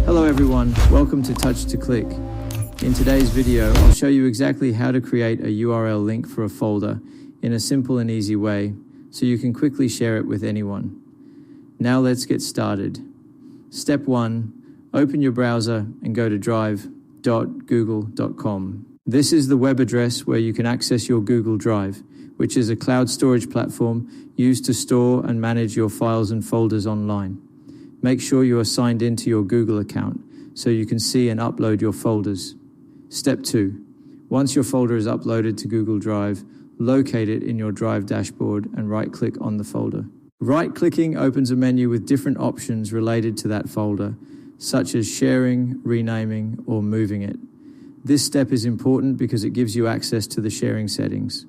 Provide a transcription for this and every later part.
Hello everyone, welcome to Touch to Click. In today's video, I'll show you exactly how to create a URL link for a folder in a simple and easy way, so you can quickly share it with anyone. Now let's get started. Step 1, open your browser and go to drive.google.com. This is the web address where you can access your Google Drive, which is a cloud storage platform used to store and manage your files and folders online. Make sure you are signed into your Google account so you can see and upload your folders. Step 2. Once your folder is uploaded to Google Drive, locate it in your Drive dashboard and right-click on the folder. Right-clicking opens a menu with different options related to that folder, such as sharing, renaming, or moving it. This step is important because it gives you access to the sharing settings.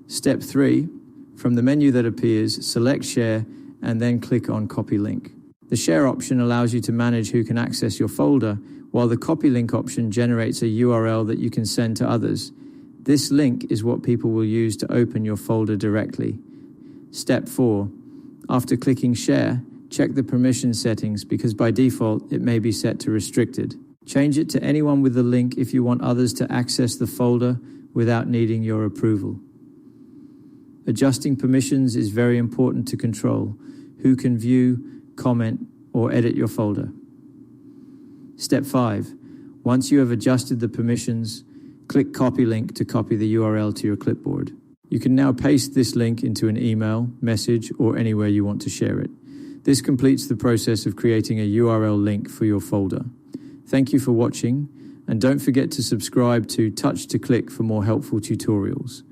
Step 3. From the menu that appears, select Share and then click on Copy Link. The Share option allows you to manage who can access your folder, while the Copy Link option generates a URL that you can send to others. This link is what people will use to open your folder directly. Step 4. After clicking Share, check the permission settings because by default it may be set to restricted. Change it to anyone with the link if you want others to access the folder without needing your approval. Adjusting permissions is very important to control who can view, comment, or edit your folder. Step 5. Once you have adjusted the permissions, click Copy Link to copy the URL to your clipboard. You can now paste this link into an email, message, or anywhere you want to share it. This completes the process of creating a URL link for your folder. Thank you for watching, and don't forget to subscribe to Touch to Click for more helpful tutorials.